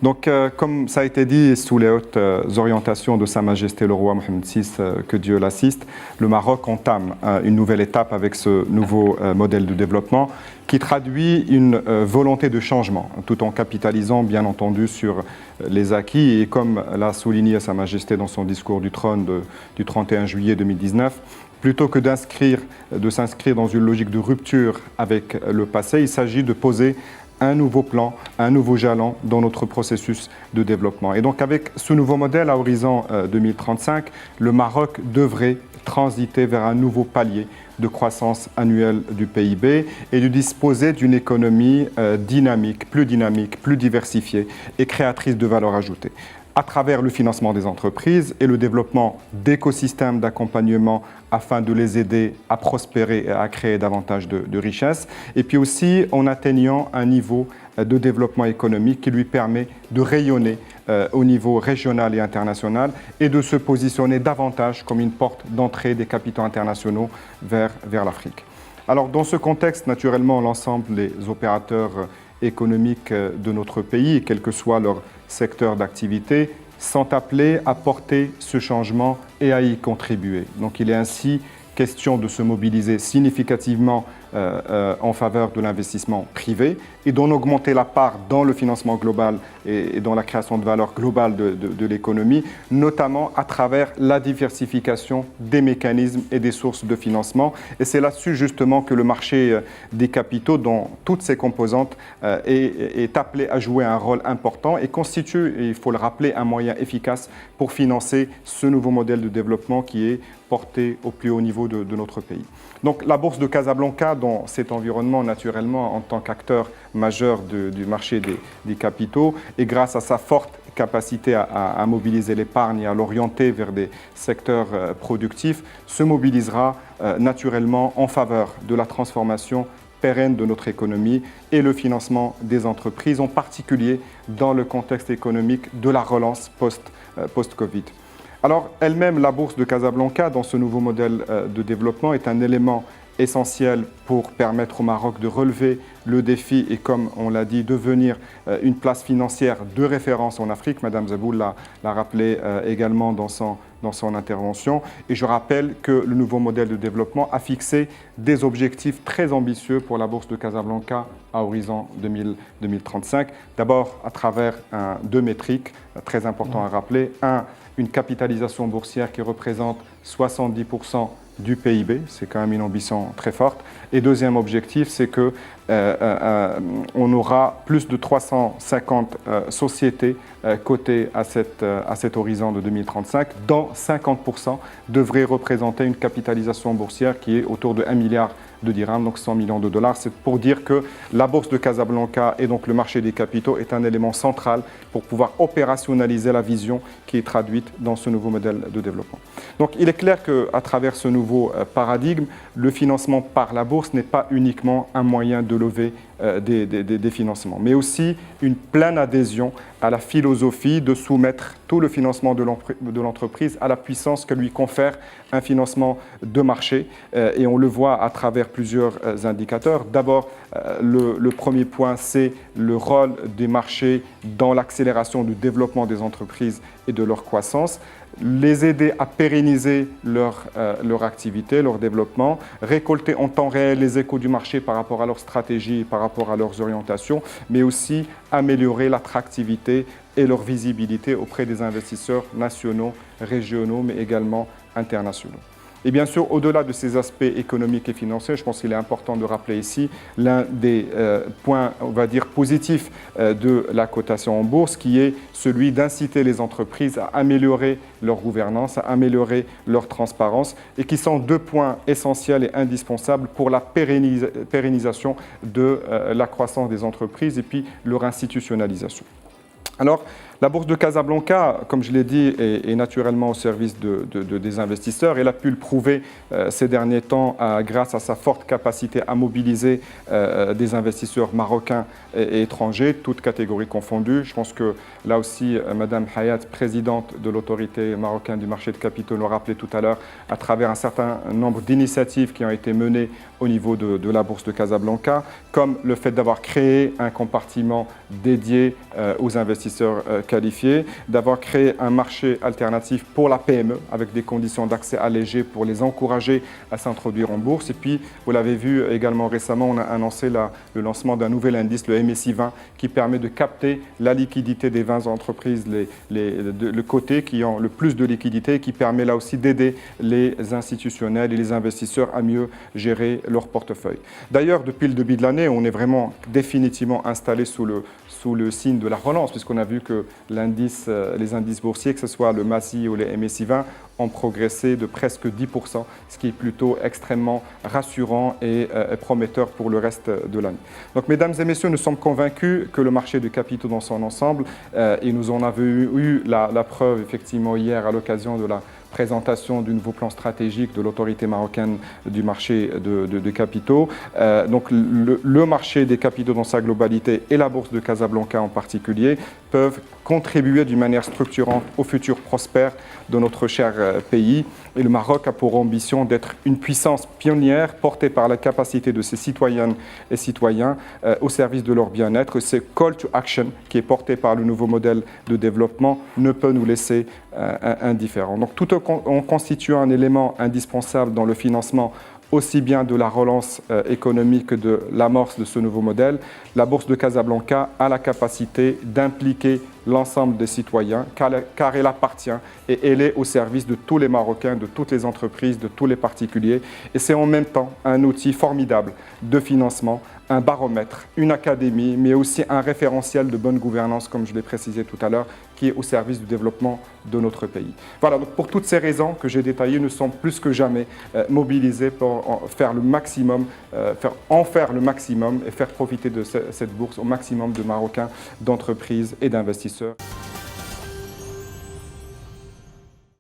Donc, comme ça a été dit, sous les hautes orientations de Sa Majesté le roi Mohamed VI, que Dieu l'assiste, le Maroc entame une nouvelle étape avec ce nouveau modèle de développement qui traduit une volonté de changement, tout en capitalisant bien entendu sur les acquis. Et comme l'a souligné Sa Majesté dans son discours du trône du 31 juillet 2019, plutôt que de s'inscrire dans une logique de rupture avec le passé, il s'agit de poser un nouveau plan, un nouveau jalon dans notre processus de développement. Et donc avec ce nouveau modèle à horizon 2035, le Maroc devrait transiter vers un nouveau palier de croissance annuelle du PIB et de disposer d'une économie dynamique, plus diversifiée et créatrice de valeur ajoutée, à travers le financement des entreprises et le développement d'écosystèmes d'accompagnement afin de les aider à prospérer et à créer davantage de richesses. Et puis aussi en atteignant un niveau de développement économique qui lui permet de rayonner au niveau régional et international et de se positionner davantage comme une porte d'entrée des capitaux internationaux vers l'Afrique. Alors dans ce contexte, naturellement, l'ensemble des opérateurs économiques de notre pays, quel que soit leur secteur d'activité, sont appelés à porter ce changement et à y contribuer. Donc il est ainsi question de se mobiliser significativement en faveur de l'investissement privé et d'en augmenter la part dans le financement global et dans la création de valeur globale de l'économie, notamment à travers la diversification des mécanismes et des sources de financement. Et c'est là-dessus justement que le marché des capitaux, dans toutes ses composantes, est appelé à jouer un rôle important et constitue, il faut le rappeler, un moyen efficace pour financer ce nouveau modèle de développement qui est porté au plus haut niveau de notre pays. Donc la bourse de Casablanca, dans cet environnement naturellement en tant qu'acteur majeur du marché des capitaux, et grâce à sa forte capacité à mobiliser l'épargne et à l'orienter vers des secteurs productifs, se mobilisera naturellement en faveur de la transformation pérenne de notre économie et le financement des entreprises, en particulier dans le contexte économique de la relance post-Covid. Alors, elle-même, la bourse de Casablanca, dans ce nouveau modèle de développement, est un élément essentiel pour permettre au Maroc de relever le défi et, comme on l'a dit, devenir une place financière de référence en Afrique. Madame Zaboul l'a rappelé également dans son intervention. Et je rappelle que le nouveau modèle de développement a fixé des objectifs très ambitieux pour la bourse de Casablanca à horizon 2035. D'abord, à travers deux métriques très importants à rappeler. Une capitalisation boursière qui représente 70% du PIB, c'est quand même une ambition très forte. Et deuxième objectif, c'est que on aura plus de 350 sociétés cotées à cet horizon de 2035, dont 50% devraient représenter une capitalisation boursière qui est autour de 1 milliard de dirhams, donc 100 millions de dollars. C'est pour dire que la bourse de Casablanca et donc le marché des capitaux est un élément central pour pouvoir opérationnaliser la vision qui est traduite dans ce nouveau modèle de développement. Donc il est clair qu'à travers ce nouveau paradigme, le financement par la bourse n'est pas uniquement un moyen de lever des financements, mais aussi une pleine adhésion à la philosophie de soumettre tout le financement de l'entreprise à la puissance que lui confère un financement de marché. Et on le voit à travers plusieurs indicateurs. D'abord, le premier point, c'est le rôle des marchés dans l'accélération du développement des entreprises et de leur croissance. Les aider à pérenniser leur activité, leur développement, récolter en temps réel les échos du marché par rapport à leur stratégie, par rapport à leurs orientations, mais aussi améliorer l'attractivité et leur visibilité auprès des investisseurs nationaux, régionaux, mais également internationaux. Et bien sûr, au-delà de ces aspects économiques et financiers, je pense qu'il est important de rappeler ici l'un des points, on va dire, positifs de la cotation en bourse, qui est celui d'inciter les entreprises à améliorer leur gouvernance, à améliorer leur transparence, et qui sont deux points essentiels et indispensables pour la pérennisation de la croissance des entreprises et puis leur institutionnalisation. Alors, La bourse de Casablanca, comme je l'ai dit, est naturellement au service des investisseurs. Elle a pu le prouver ces derniers temps grâce à sa forte capacité à mobiliser des investisseurs marocains et étrangers, toutes catégories confondues. Je pense que là aussi, Madame Hayat, présidente de l'autorité marocaine du marché de capitaux, l'a rappelé tout à l'heure, à travers un certain nombre d'initiatives qui ont été menées au niveau de la bourse de Casablanca, comme le fait d'avoir créé un compartiment dédié aux investisseurs qualifiés, d'avoir créé un marché alternatif pour la PME avec des conditions d'accès allégées pour les encourager à s'introduire en bourse. Et puis, vous l'avez vu également récemment, on a annoncé le lancement d'un nouvel indice, le MSI 20, qui permet de capter la liquidité des 20 entreprises, le côté qui ont le plus de liquidité, et qui permet là aussi d'aider les institutionnels et les investisseurs à mieux gérer leur portefeuille. D'ailleurs, depuis le début de l'année, on est vraiment définitivement installé sous le signe de la relance, puisqu'on a vu que les indices boursiers, que ce soit le MASI ou les MSI 20, ont progressé de presque 10%, ce qui est plutôt extrêmement rassurant et prometteur pour le reste de l'année. Donc, mesdames et messieurs, nous sommes convaincus que le marché de capitaux dans son ensemble, et nous en avons eu la preuve effectivement hier à l'occasion de la présentation du nouveau plan stratégique de l'autorité marocaine du marché de capitaux. Donc le marché des capitaux dans sa globalité et la bourse de Casablanca en particulier peuvent contribuer d'une manière structurante au futur prospère de notre cher pays. Et le Maroc a pour ambition d'être une puissance pionnière portée par la capacité de ses citoyennes et citoyens au service de leur bien-être. Ce call to action qui est porté par le nouveau modèle de développement ne peut nous laisser indifférents. Donc tout en constituant un élément indispensable dans le financement aussi bien de la relance économique que de l'amorce de ce nouveau modèle, la bourse de Casablanca a la capacité d'impliquer l'ensemble des citoyens, car elle appartient et elle est au service de tous les Marocains, de toutes les entreprises, de tous les particuliers. Et c'est en même temps un outil formidable de financement, un baromètre, une académie, mais aussi un référentiel de bonne gouvernance, comme je l'ai précisé tout à l'heure, qui est au service du développement de notre pays. Voilà, donc pour toutes ces raisons que j'ai détaillées, nous sommes plus que jamais mobilisés pour faire le maximum, faire le maximum et faire profiter de cette bourse au maximum de Marocains, d'entreprises et d'investisseurs.